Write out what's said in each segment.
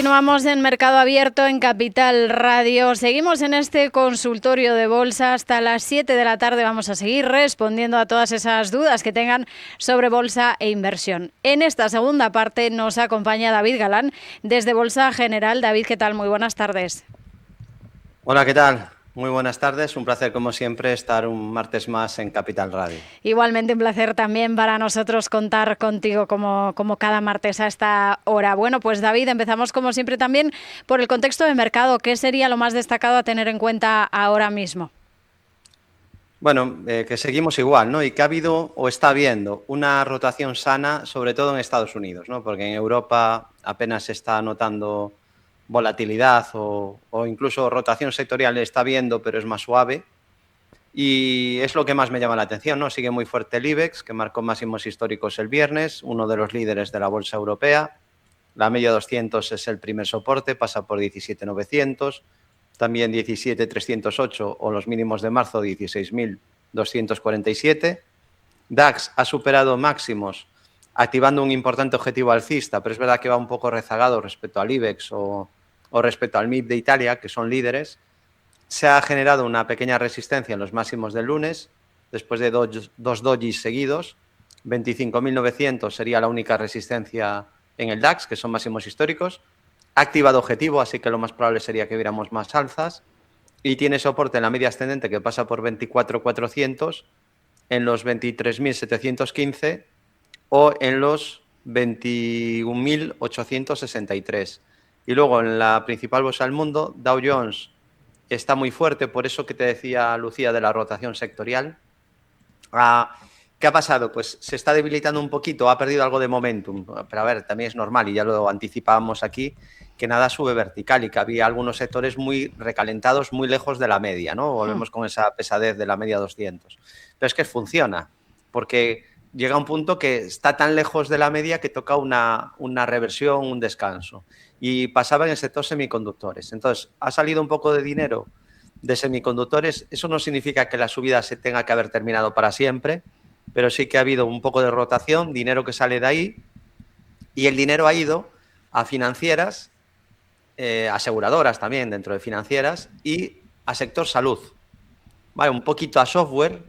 Continuamos en Mercado Abierto en Capital Radio. Seguimos en este consultorio de bolsa hasta las 7 de la tarde. Vamos a seguir respondiendo a todas esas dudas que tengan sobre bolsa e inversión. En esta segunda parte nos acompaña David Galán desde Bolsa General. David, ¿qué tal? Muy buenas tardes. Hola, ¿qué tal? Muy buenas tardes, un placer como siempre estar un martes más en Capital Radio. Igualmente un placer también para nosotros contar contigo como cada martes a esta hora. Bueno, pues David, empezamos como siempre también por el contexto de mercado. ¿Qué sería lo más destacado a tener en cuenta ahora mismo? Bueno, que seguimos igual, ¿no? Y que ha habido o está habiendo una rotación sana, sobre todo en Estados Unidos, ¿no? Porque en Europa apenas se está notando volatilidad o incluso rotación sectorial está viendo, pero es más suave. Y es lo que más me llama la atención, ¿no? Sigue muy fuerte el IBEX, que marcó máximos históricos el viernes, uno de los líderes de la bolsa europea. La media 200 es el primer soporte, pasa por 17.900, también 17.308 o los mínimos de marzo 16.247. DAX ha superado máximos activando un importante objetivo alcista, pero es verdad que va un poco rezagado respecto al IBEX o respecto al MIB de Italia, que son líderes. Se ha generado una pequeña resistencia en los máximos del lunes, después de dos dojis seguidos. 25.900 sería la única resistencia en el DAX, que son máximos históricos. Ha activado objetivo, así que lo más probable sería que viéramos más alzas. Y tiene soporte en la media ascendente que pasa por 24.400, en los 23.715 o en los 21.863. Y luego en la principal bolsa del mundo, Dow Jones está muy fuerte, por eso que te decía Lucía de la rotación sectorial. ¿Qué ha pasado? Pues se está debilitando un poquito, ha perdido algo de momentum, pero a ver, también es normal y ya lo anticipábamos aquí, que nada sube vertical y que había algunos sectores muy recalentados, muy lejos de la media, ¿no? Volvemos con esa pesadez de la media 200. Pero es que funciona, porque llega un punto que está tan lejos de la media que toca una reversión, un descanso. Y pasaba en el sector semiconductores. Entonces, ha salido un poco de dinero de semiconductores. Eso no significa que la subida se tenga que haber terminado para siempre, pero sí que ha habido un poco de rotación, dinero que sale de ahí, y el dinero ha ido a financieras, aseguradoras también dentro de financieras, y a sector salud. Vale, un poquito a software.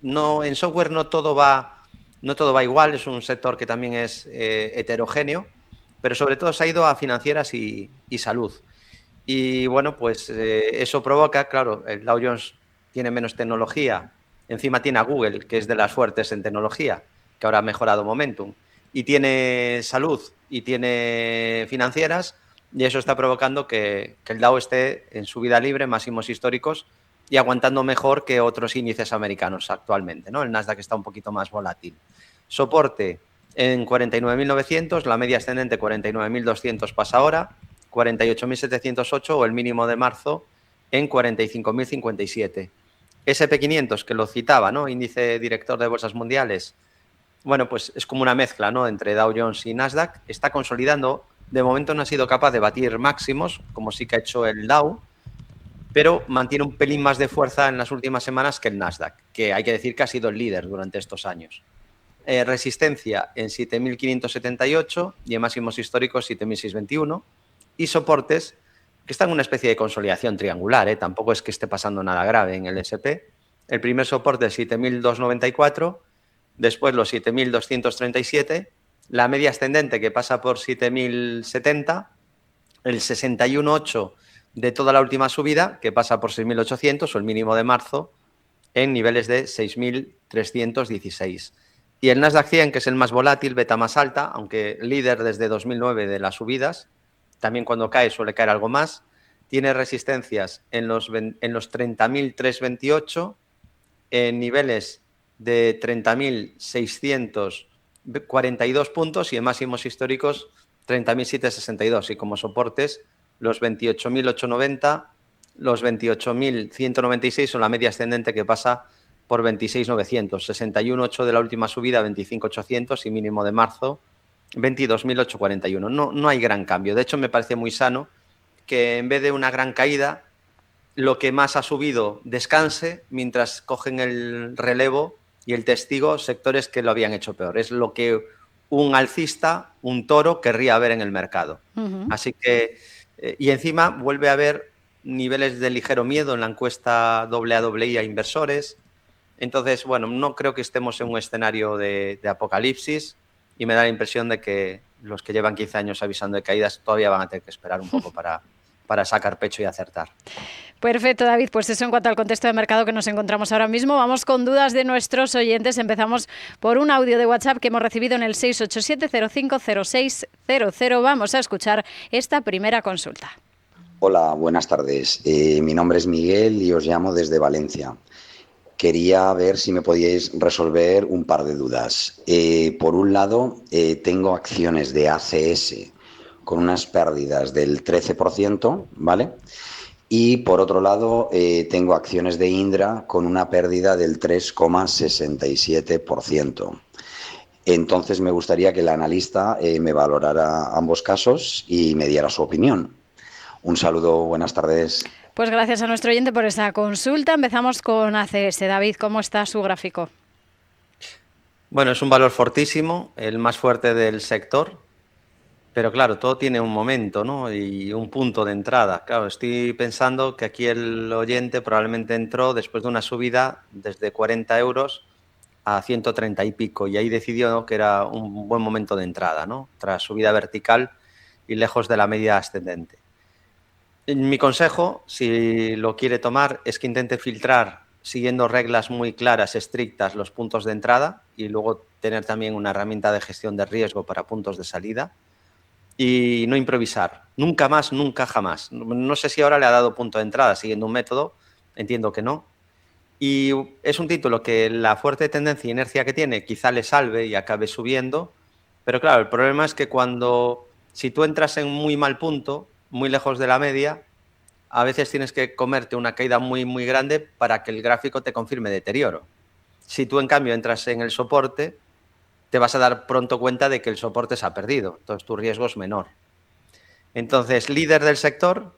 No, en software no todo va igual, es un sector que también es heterogéneo, pero sobre todo se ha ido a financieras y salud. Y bueno, pues eso provoca, claro, el Dow Jones tiene menos tecnología, encima tiene a Google, que es de las fuertes en tecnología, que ahora ha mejorado momentum, y tiene salud y tiene financieras, y eso está provocando que el Dow esté en subida libre, máximos históricos, y aguantando mejor que otros índices americanos actualmente, ¿no? El Nasdaq está un poquito más volátil. Soporte en 49.900, la media ascendente 49.200 pasa ahora, 48.708 o el mínimo de marzo en 45.057. SP500, que lo citaba, ¿no? Índice director de bolsas mundiales. Bueno, pues es como una mezcla, ¿no? Entre Dow Jones y Nasdaq. Está consolidando. De momento no ha sido capaz de batir máximos, como sí que ha hecho el Dow, pero mantiene un pelín más de fuerza en las últimas semanas que el Nasdaq, que hay que decir que ha sido el líder durante estos años. Resistencia en 7.578 y en máximos históricos 7.621. Y soportes que están en una especie de consolidación triangular, tampoco es que esté pasando nada grave en el S&P. El primer soporte es 7.294, después los 7.237, la media ascendente que pasa por 7.070, el 61.8 de toda la última subida que pasa por 6.800 o el mínimo de marzo en niveles de 6.316. Y el Nasdaq 100, que es el más volátil, beta más alta, aunque líder desde 2009 de las subidas, también cuando cae suele caer algo más, tiene resistencias en los 30.328, en niveles de 30.642 puntos y en máximos históricos 30.762 y como soportes los 28.890, los 28.196 son la media ascendente que pasa por 26.900, 61.8 de la última subida, 25.800 y mínimo de marzo 22.841. No hay gran cambio. De hecho, me parece muy sano que en vez de una gran caída, lo que más ha subido descanse mientras cogen el relevo y el testigo sectores que lo habían hecho peor. Es lo que un alcista, un toro, querría ver en el mercado. Así que, y encima vuelve a haber niveles de ligero miedo en la encuesta AAI a inversores. Entonces, bueno, no creo que estemos en un escenario de apocalipsis y me da la impresión de que los que llevan 15 años avisando de caídas todavía van a tener que esperar un poco para sacar pecho y acertar. Perfecto, David. Pues eso en cuanto al contexto de mercado que nos encontramos ahora mismo. Vamos con dudas de nuestros oyentes. Empezamos por un audio de WhatsApp que hemos recibido en el 687-050600. Vamos a escuchar esta primera consulta. Hola, buenas tardes. Mi nombre es Miguel y os llamo desde Valencia. Quería ver si me podíais resolver un par de dudas. Por un lado, tengo acciones de ACS con unas pérdidas del 13%, ¿vale? Y por otro lado, tengo acciones de Indra con una pérdida del 3,67%. Entonces me gustaría que el analista me valorara ambos casos y me diera su opinión. Un saludo, buenas tardes. Pues gracias a nuestro oyente por esa consulta. Empezamos con ACS. David, ¿cómo está su gráfico? Bueno, es un valor fortísimo, el más fuerte del sector, pero claro, todo tiene un momento, ¿no? Y un punto de entrada. Claro, estoy pensando que aquí el oyente probablemente entró después de una subida desde 40 euros a 130 y pico y ahí decidió que era un buen momento de entrada, ¿no? Tras subida vertical y lejos de la media ascendente. Mi consejo, si lo quiere tomar, es que intente filtrar siguiendo reglas muy claras, estrictas, los puntos de entrada y luego tener también una herramienta de gestión de riesgo para puntos de salida y no improvisar. Nunca más, nunca jamás. No sé si ahora le ha dado punto de entrada siguiendo un método, entiendo que no. Y es un título que la fuerte tendencia e inercia que tiene quizá le salve y acabe subiendo, pero claro, el problema es que si tú entras en muy mal punto, muy lejos de la media, a veces tienes que comerte una caída muy, muy grande para que el gráfico te confirme deterioro. Si tú, en cambio, entras en el soporte, te vas a dar pronto cuenta de que el soporte se ha perdido, entonces tu riesgo es menor. Entonces, líder del sector,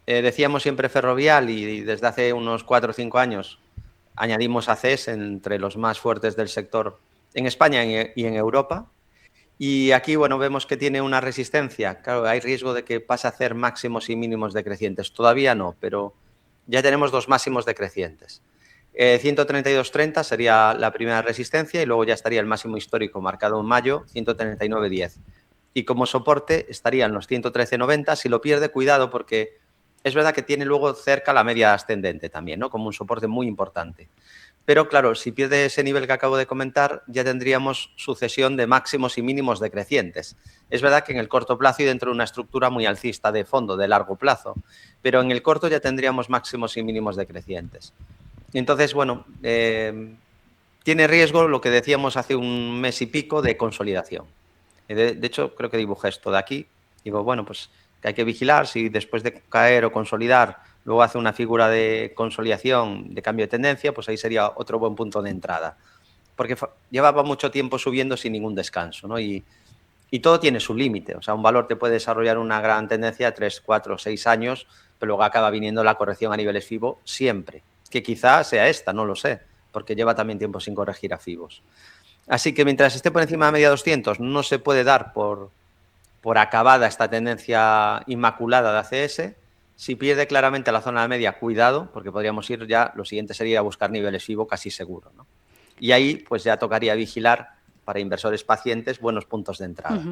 decíamos siempre Ferrovial y desde hace unos 4 o 5 años añadimos ACS entre los más fuertes del sector en España y en Europa. Y aquí, bueno, vemos que tiene una resistencia. Claro, hay riesgo de que pase a hacer máximos y mínimos decrecientes. Todavía no, pero ya tenemos 2 máximos decrecientes. 132.30 sería la primera resistencia y luego ya estaría el máximo histórico marcado en mayo, 139.10. Y como soporte estarían los 113.90. Si lo pierde, cuidado, porque es verdad que tiene luego cerca la media ascendente también, ¿no? Como un soporte muy importante. Pero claro, si pierde ese nivel que acabo de comentar, ya tendríamos sucesión de máximos y mínimos decrecientes. Es verdad que en el corto plazo y dentro de una estructura muy alcista de fondo, de largo plazo, pero en el corto ya tendríamos máximos y mínimos decrecientes. Entonces, bueno, tiene riesgo lo que decíamos hace un mes y pico de consolidación. De hecho, creo que dibujé esto de aquí. Digo, bueno, pues que hay que vigilar si después de caer o consolidar luego hace una figura de consolidación, de cambio de tendencia, pues ahí sería otro buen punto de entrada. Porque llevaba mucho tiempo subiendo sin ningún descanso, ¿no? Y todo tiene su límite. O sea, un valor te puede desarrollar una gran tendencia 3, 4, 6 años, pero luego acaba viniendo la corrección a niveles FIBO siempre. Que quizá sea esta, no lo sé, porque lleva también tiempo sin corregir a FIBOs. Así que mientras esté por encima de media 200, no se puede dar por acabada esta tendencia inmaculada de ACS. Si pierde claramente la zona de media, cuidado, porque podríamos ir ya, lo siguiente sería ir a buscar niveles FIBO casi seguro, ¿no? Y ahí pues ya tocaría vigilar para inversores pacientes buenos puntos de entrada.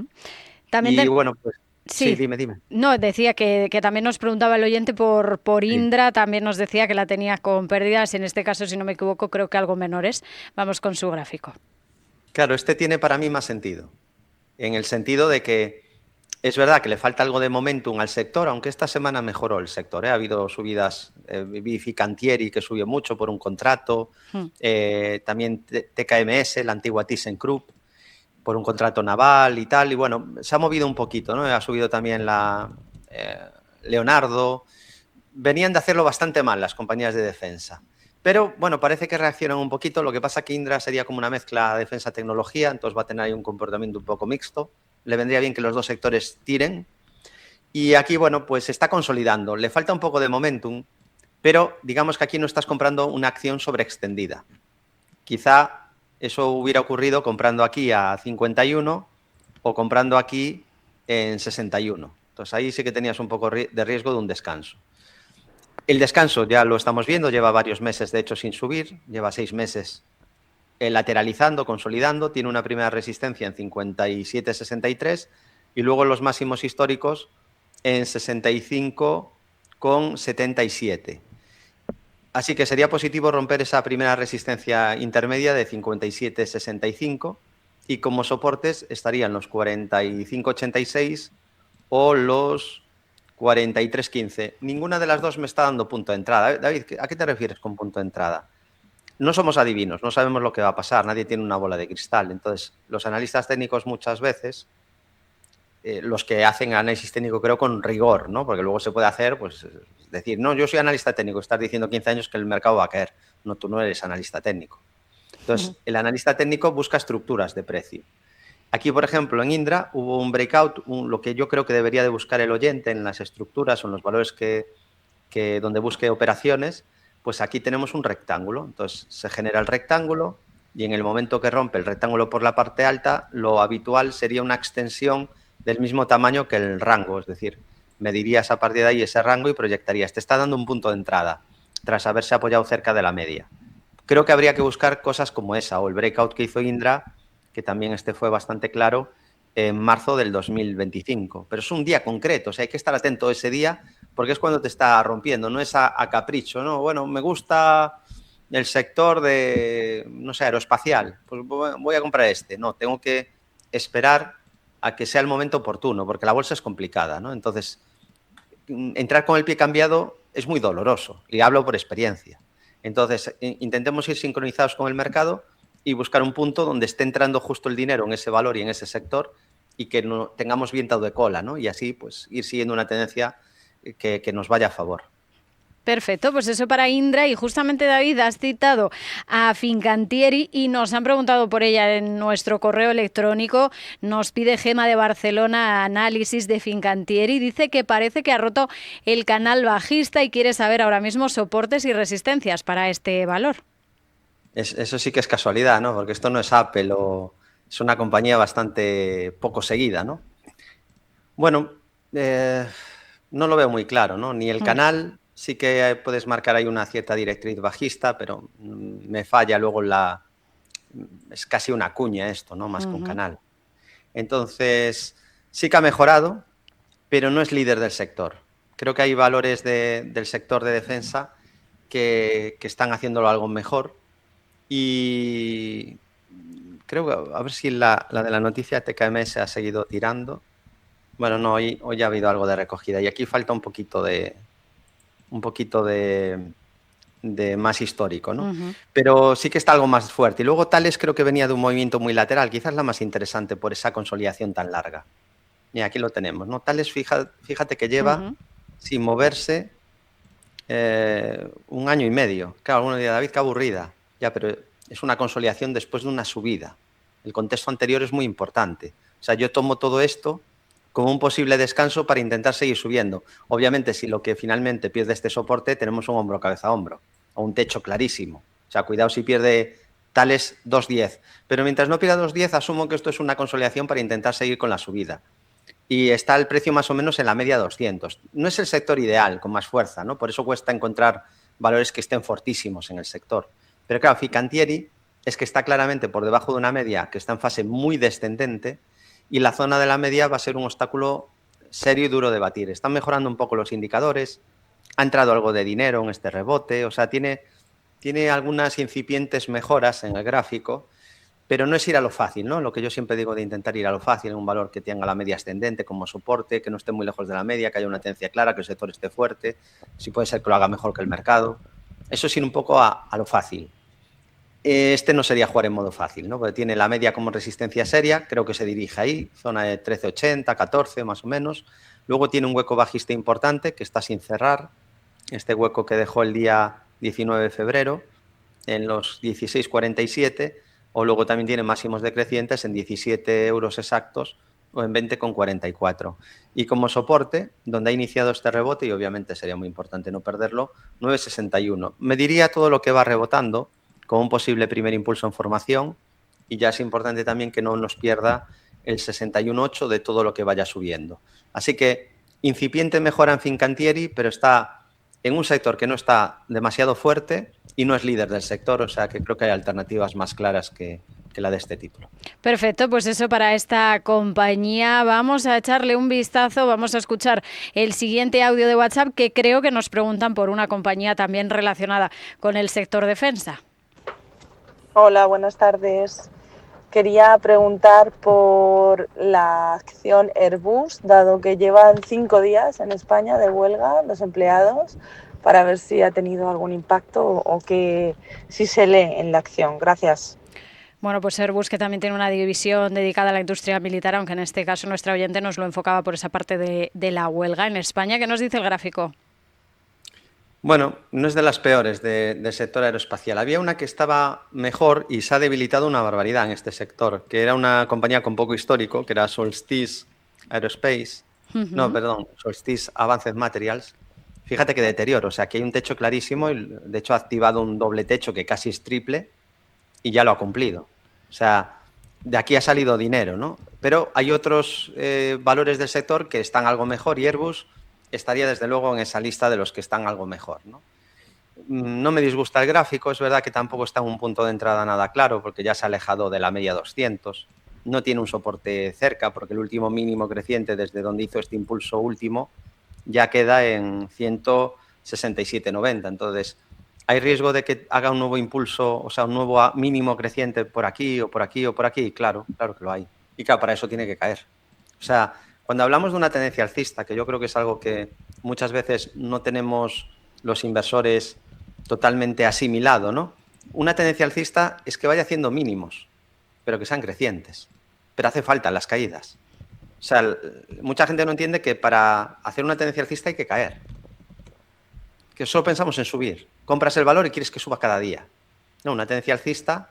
También bueno, pues sí, dime. No, decía que también nos preguntaba el oyente por Indra, también nos decía que la tenía con pérdidas, en este caso, si no me equivoco, creo que algo menores. Vamos con su gráfico. Claro, este tiene para mí más sentido, en el sentido de que es verdad que le falta algo de momentum al sector, aunque esta semana mejoró el sector. Ha habido subidas, Ficantieri, que subió mucho por un contrato, también TKMS, la antigua ThyssenKrupp, por un contrato naval y tal. Y bueno, se ha movido un poquito, ¿no? Ha subido también la Leonardo. Venían de hacerlo bastante mal las compañías de defensa. Pero, bueno, parece que reaccionan un poquito. Lo que pasa que Indra sería como una mezcla de defensa-tecnología, entonces va a tener ahí un comportamiento un poco mixto. Le vendría bien que los dos sectores tiren. Y aquí, bueno, pues se está consolidando. Le falta un poco de momentum, pero digamos que aquí no estás comprando una acción sobreextendida. Quizá eso hubiera ocurrido comprando aquí a 51 o comprando aquí en 61. Entonces ahí sí que tenías un poco de riesgo de un descanso. El descanso ya lo estamos viendo, lleva varios meses de hecho sin subir, lleva 6 meses lateralizando, consolidando, tiene una primera resistencia en 57,63 y luego los máximos históricos en 65,77. Así que sería positivo romper esa primera resistencia intermedia de 57,65 y como soportes estarían los 45,86 o los 43,15. Ninguna de las dos me está dando punto de entrada. David, ¿a qué te refieres con punto de entrada? No somos adivinos, no sabemos lo que va a pasar, nadie tiene una bola de cristal. Entonces, los analistas técnicos muchas veces, los que hacen análisis técnico creo con rigor, ¿no? Porque luego se puede hacer, pues, decir, no, yo soy analista técnico, estás diciendo 15 años que el mercado va a caer. No, tú no eres analista técnico. Entonces, el analista técnico busca estructuras de precio. Aquí, por ejemplo, en Indra hubo un breakout, lo que yo creo que debería de buscar el oyente en las estructuras o en los valores donde busque operaciones, pues aquí tenemos un rectángulo. Entonces, se genera el rectángulo y en el momento que rompe el rectángulo por la parte alta, lo habitual sería una extensión del mismo tamaño que el rango. Es decir, medirías a partir de ahí ese rango y proyectarías. Te está dando un punto de entrada tras haberse apoyado cerca de la media. Creo que habría que buscar cosas como esa o el breakout que hizo Indra, que también fue bastante claro, en marzo del 2025. Pero es un día concreto, o sea, hay que estar atento ese día porque es cuando te está rompiendo, no es a capricho, ¿no? Bueno, me gusta el sector de, no sé, aeroespacial, pues voy a comprar este. No, tengo que esperar a que sea el momento oportuno, porque la bolsa es complicada, ¿no? Entonces, entrar con el pie cambiado es muy doloroso, y hablo por experiencia. Entonces, intentemos ir sincronizados con el mercado y buscar un punto donde esté entrando justo el dinero en ese valor y en ese sector y que no tengamos viento de cola, ¿no? Y así, pues, ir siguiendo una tendencia que nos vaya a favor. Perfecto, pues eso para Indra. Y justamente, David, has citado a Fincantieri y nos han preguntado por ella en nuestro correo electrónico. Nos pide Gema de Barcelona análisis de Fincantieri. Dice que parece que ha roto el canal bajista y quiere saber ahora mismo soportes y resistencias para este valor. Eso sí que es casualidad, ¿no? Porque esto no es Apple o es una compañía bastante poco seguida, ¿no? Bueno, no lo veo muy claro, ¿no? Ni el canal, sí que puedes marcar ahí una cierta directriz bajista, pero me falla luego es casi una cuña esto, ¿no? Más que un canal. Entonces, sí que ha mejorado, pero no es líder del sector. Creo que hay valores del sector de defensa que están haciéndolo algo mejor. Y creo que, a ver si la de la noticia TKMS ha seguido tirando. Bueno, no, hoy ha habido algo de recogida y aquí falta un poquito de más histórico, ¿no? Pero sí que está algo más fuerte. Y luego Thales creo que venía de un movimiento muy lateral, quizás la más interesante por esa consolidación tan larga. Y aquí lo tenemos, ¿no? Thales, fíjate que lleva sin moverse 1 año y medio. Claro, alguno dirá, David, qué aburrida. Ya, pero es una consolidación después de una subida. El contexto anterior es muy importante. O sea, yo tomo todo esto como un posible descanso para intentar seguir subiendo. Obviamente, si lo que finalmente pierde este soporte, tenemos un hombro cabeza a hombro, o un techo clarísimo. O sea, cuidado si pierde Thales 2.10. Pero mientras no pierda 2.10, asumo que esto es una consolidación para intentar seguir con la subida. Y está el precio más o menos en la media 200. No es el sector ideal, con más fuerza, ¿no? Por eso cuesta encontrar valores que estén fortísimos en el sector. Pero claro, Fincantieri es que está claramente por debajo de una media que está en fase muy descendente y la zona de la media va a ser un obstáculo serio y duro de batir. Están mejorando un poco los indicadores, ha entrado algo de dinero en este rebote, o sea, tiene algunas incipientes mejoras en el gráfico, pero no es ir a lo fácil, ¿no? Lo que yo siempre digo de intentar ir a lo fácil en un valor que tenga la media ascendente como soporte, que no esté muy lejos de la media, que haya una tendencia clara, que el sector esté fuerte, si puede ser que lo haga mejor que el mercado. Eso es ir un poco a lo fácil. Este no sería jugar en modo fácil, ¿no? Porque tiene la media como resistencia seria, creo que se dirige ahí, zona de 13,80, 14 más o menos. Luego tiene un hueco bajista importante que está sin cerrar, este hueco que dejó el día 19 de febrero en los 16,47, o luego también tiene máximos decrecientes en 17 euros exactos o en 20,44. Y como soporte, donde ha iniciado este rebote, y obviamente sería muy importante no perderlo, 9,61. Me diría todo lo que va rebotando con un posible primer impulso en formación y ya es importante también que no nos pierda el 61,8 de todo lo que vaya subiendo. Así que incipiente mejora en Fincantieri, pero está en un sector que no está demasiado fuerte y no es líder del sector, o sea que creo que hay alternativas más claras que la de este título. Perfecto, pues eso para esta compañía. Vamos a echarle un vistazo, vamos a escuchar el siguiente audio de WhatsApp que creo que nos preguntan por una compañía también relacionada con el sector defensa. Hola, buenas tardes. Quería preguntar por la acción Airbus, dado que llevan 5 días en España de huelga los empleados, para ver si ha tenido algún impacto o que si se lee en la acción. Gracias. Bueno, pues Airbus, que también tiene una división dedicada a la industria militar, aunque en este caso nuestra oyente nos lo enfocaba por esa parte de la huelga en España. ¿Qué nos dice el gráfico? Bueno, no es de las peores del sector aeroespacial. Había una que estaba mejor y se ha debilitado una barbaridad en este sector, que era una compañía con poco histórico, que era Solstice Aerospace. No, perdón, Solstice Advanced Materials. Fíjate qué deterioro, o sea, que hay un techo clarísimo y de hecho ha activado un doble techo que casi es triple y ya lo ha cumplido. O sea, de aquí ha salido dinero, ¿no? Pero hay otros valores del sector que están algo mejor y Airbus estaría desde luego en esa lista de los que están algo mejor, ¿no? No me disgusta el gráfico, es verdad que tampoco está en un punto de entrada nada claro porque ya se ha alejado de la media 200, no tiene un soporte cerca porque el último mínimo creciente desde donde hizo este impulso último ya queda en 167,90, entonces hay riesgo de que haga un nuevo impulso, o sea, un nuevo mínimo creciente por aquí o por aquí o por aquí, claro que lo hay, y claro, para eso tiene que caer. O sea, cuando hablamos de una tendencia alcista, que yo creo que es algo que muchas veces no tenemos los inversores totalmente asimilado, ¿no? Una tendencia alcista es que vaya haciendo mínimos, pero que sean crecientes. Pero hace falta las caídas. O sea, mucha gente no entiende que para hacer una tendencia alcista hay que caer. Que solo pensamos en subir. Compras el valor y quieres que suba cada día. No, una tendencia alcista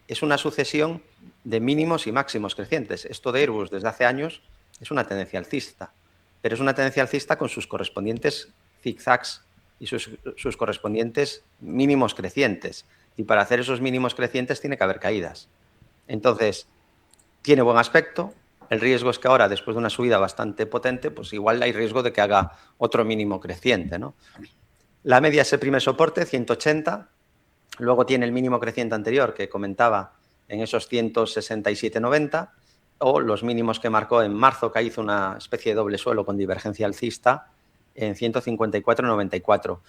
es una sucesión de mínimos y máximos crecientes. Esto de Airbus desde hace años es una tendencia alcista, pero es una tendencia alcista con sus correspondientes zigzags y sus correspondientes mínimos crecientes. Y para hacer esos mínimos crecientes tiene que haber caídas. Entonces, tiene buen aspecto. El riesgo es que ahora, después de una subida bastante potente, pues igual hay riesgo de que haga otro mínimo creciente, ¿no? La media es el primer soporte, 180. Luego tiene el mínimo creciente anterior que comentaba en esos 167,90. O los mínimos que marcó en marzo, que hizo una especie de doble suelo con divergencia alcista en 154,94.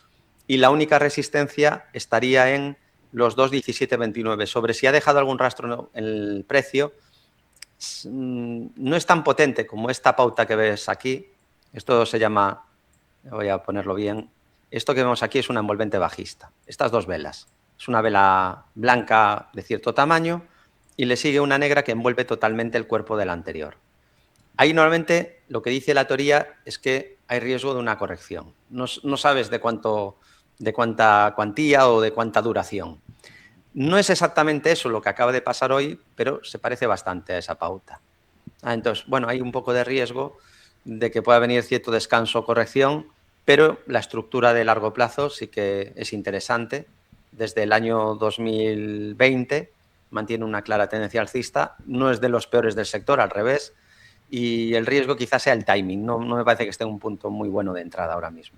Y la única resistencia estaría en los 2,1729. Sobre si ha dejado algún rastro en el precio, no es tan potente como esta pauta que ves aquí. Esto se llama, voy a ponerlo bien, esto que vemos aquí es una envolvente bajista. Estas dos velas. Es una vela blanca de cierto tamaño y le sigue una negra que envuelve totalmente el cuerpo de la anterior. Ahí normalmente lo que dice la teoría es que hay riesgo de una corrección. No sabes de cuánta cuantía o de cuánta duración. No es exactamente eso lo que acaba de pasar hoy, pero se parece bastante a esa pauta. Entonces, bueno, hay un poco de riesgo de que pueda venir cierto descanso o corrección, pero la estructura de largo plazo sí que es interesante. Desde el año 2020 mantiene una clara tendencia alcista, no es de los peores del sector, al revés, y el riesgo quizás sea el timing, no me parece que esté en un punto muy bueno de entrada ahora mismo.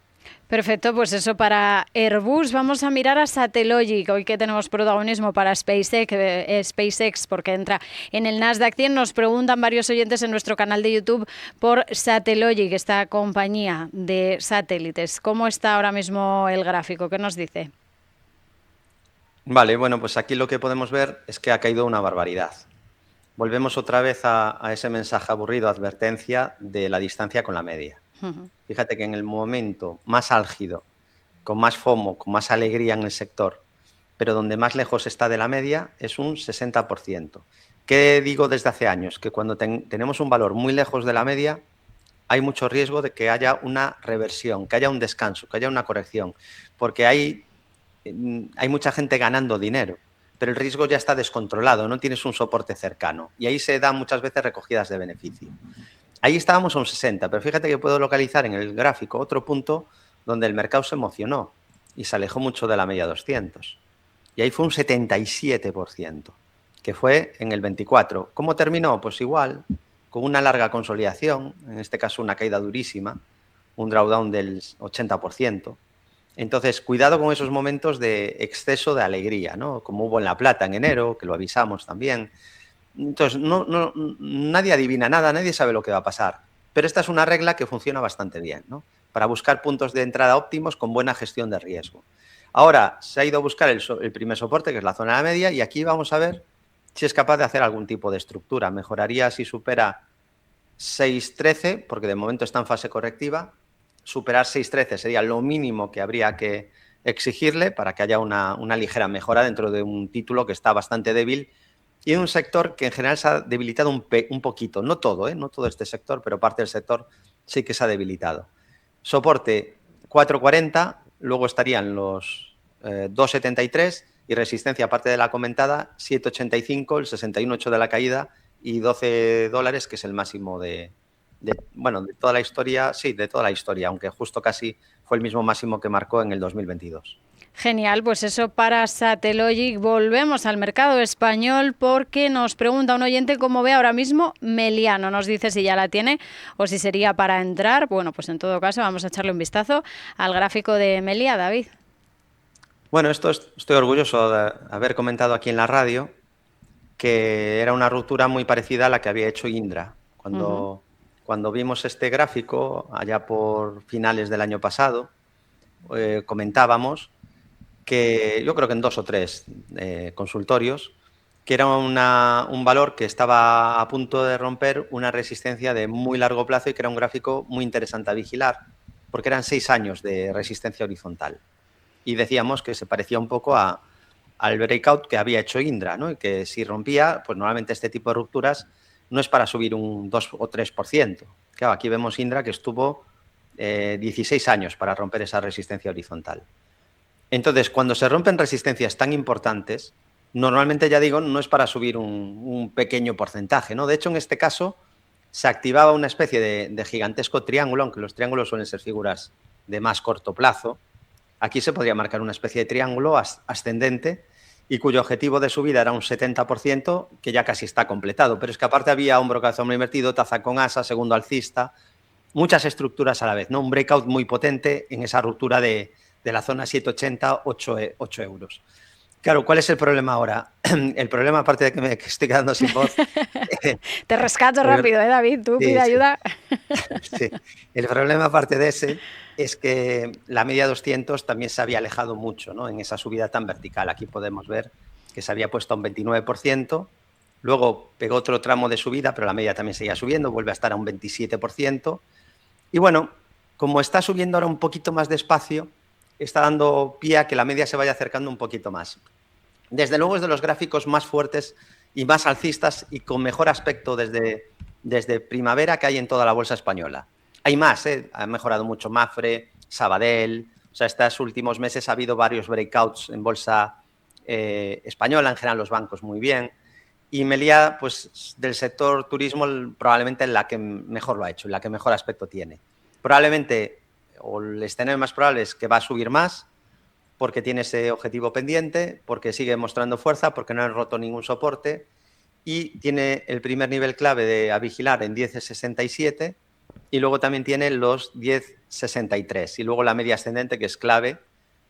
Perfecto, pues eso para Airbus. Vamos a mirar a Satellogic, hoy que tenemos protagonismo para SpaceX, porque entra en el Nasdaq 100. Nos preguntan varios oyentes en nuestro canal de YouTube por Satellogic, esta compañía de satélites. ¿Cómo está ahora mismo el gráfico? ¿Qué nos dice? Vale, bueno, pues aquí lo que podemos ver es que ha caído una barbaridad. Volvemos otra vez a ese mensaje aburrido, advertencia de la distancia con la media. Fíjate que en el momento más álgido, con más FOMO, con más alegría en el sector, pero donde más lejos está de la media, es un 60%. ¿Qué digo desde hace años? Que cuando tenemos un valor muy lejos de la media, hay mucho riesgo de que haya una reversión, que haya un descanso, que haya una corrección, porque hay mucha gente ganando dinero, pero el riesgo ya está descontrolado, no tienes un soporte cercano, y ahí se dan muchas veces recogidas de beneficio. Ahí estábamos a un 60, pero fíjate que puedo localizar en el gráfico otro punto donde el mercado se emocionó y se alejó mucho de la media 200. Y ahí fue un 77%, que fue en el 24. ¿Cómo terminó? Pues igual, con una larga consolidación, en este caso una caída durísima, un drawdown del 80%. Entonces, cuidado con esos momentos de exceso de alegría, ¿no? Como hubo en La Plata en enero, que lo avisamos también. Entonces, nadie adivina nada, nadie sabe lo que va a pasar. Pero esta es una regla que funciona bastante bien, ¿no? Para buscar puntos de entrada óptimos con buena gestión de riesgo. Ahora se ha ido a buscar el primer soporte, que es la zona de la media, y aquí vamos a ver si es capaz de hacer algún tipo de estructura. Mejoraría si supera 6.13, porque de momento está en fase correctiva. Superar 6.13 sería lo mínimo que habría que exigirle para que haya una ligera mejora dentro de un título que está bastante débil y en un sector que en general se ha debilitado un poquito. No todo, no todo este sector, pero parte del sector sí que se ha debilitado. Soporte 4.40, luego estarían los 2.73 y resistencia, aparte de la comentada, 7.85, el 61.8 de la caída y $12, que es el máximo de toda la historia, sí, de toda la historia, aunque justo casi fue el mismo máximo que marcó en el 2022. Genial, pues eso para Satellogic. Volvemos al mercado español porque nos pregunta un oyente cómo ve ahora mismo Meliá. No nos dice si ya la tiene o si sería para entrar. Bueno, pues en todo caso vamos a echarle un vistazo al gráfico de Meliá, David. Bueno, estoy orgulloso de haber comentado aquí en la radio que era una ruptura muy parecida a la que había hecho Indra. Cuando vimos este gráfico, allá por finales del año pasado, comentábamos que yo creo que en 2 o 3 consultorios, que era un valor que estaba a punto de romper una resistencia de muy largo plazo y que era un gráfico muy interesante a vigilar, porque eran 6 años de resistencia horizontal. Y decíamos que se parecía un poco al breakout que había hecho Indra, ¿no? Y que si rompía, pues normalmente este tipo de rupturas no es para subir un 2 o 3%. Claro, aquí vemos Indra que estuvo 16 años para romper esa resistencia horizontal. Entonces, cuando se rompen resistencias tan importantes, normalmente, ya digo, no es para subir un pequeño porcentaje, ¿no? De hecho, en este caso, se activaba una especie de gigantesco triángulo, aunque los triángulos suelen ser figuras de más corto plazo. Aquí se podría marcar una especie de triángulo ascendente y cuyo objetivo de subida era un 70%, que ya casi está completado. Pero es que aparte había hombro cabeza hombro invertido, taza con asa, segundo alcista, muchas estructuras a la vez, ¿no? Un breakout muy potente en esa ruptura de la zona 7,80, 8 euros. Claro, ¿cuál es el problema ahora? El problema, aparte de que me estoy quedando sin voz... Te rescato rápido, David, tú pide ayuda. Sí. El problema, aparte de ese, es que la media 200 también se había alejado mucho, ¿no? En esa subida tan vertical. Aquí podemos ver que se había puesto a un 29%, luego pegó otro tramo de subida, pero la media también seguía subiendo, vuelve a estar a un 27%. Y bueno, como está subiendo ahora un poquito más despacio, está dando pie a que la media se vaya acercando un poquito más. Desde luego es de los gráficos más fuertes y más alcistas y con mejor aspecto desde primavera que hay en toda la bolsa española. Hay más, ha mejorado mucho Mafre, Sabadell. O sea, estos últimos meses ha habido varios breakouts en bolsa española, en general los bancos muy bien. Y Meliá, pues del sector turismo, probablemente la que mejor lo ha hecho, la que mejor aspecto tiene. Probablemente, o el escenario más probable es que va a subir más, porque tiene ese objetivo pendiente, porque sigue mostrando fuerza, porque no han roto ningún soporte y tiene el primer nivel clave a vigilar en 10,67 y luego también tiene los 10,63 y luego la media ascendente, que es clave,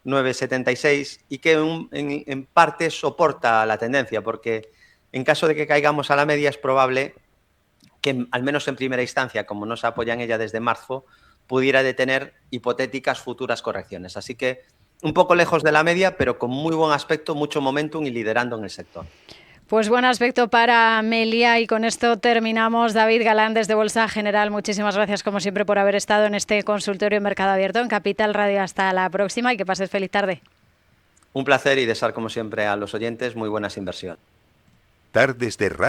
9,76 y que en parte soporta la tendencia, porque en caso de que caigamos a la media es probable que, al menos en primera instancia, como no se apoya en ella desde marzo, pudiera detener hipotéticas futuras correcciones. Así que un poco lejos de la media, pero con muy buen aspecto, mucho momentum y liderando en el sector. Pues buen aspecto para Meliá y con esto terminamos. David Galán desde Bolsa General, muchísimas gracias como siempre por haber estado en este consultorio en Mercado Abierto en Capital Radio. Hasta la próxima y que pases feliz tarde. Un placer y desear como siempre a los oyentes muy buenas inversiones. Tardes de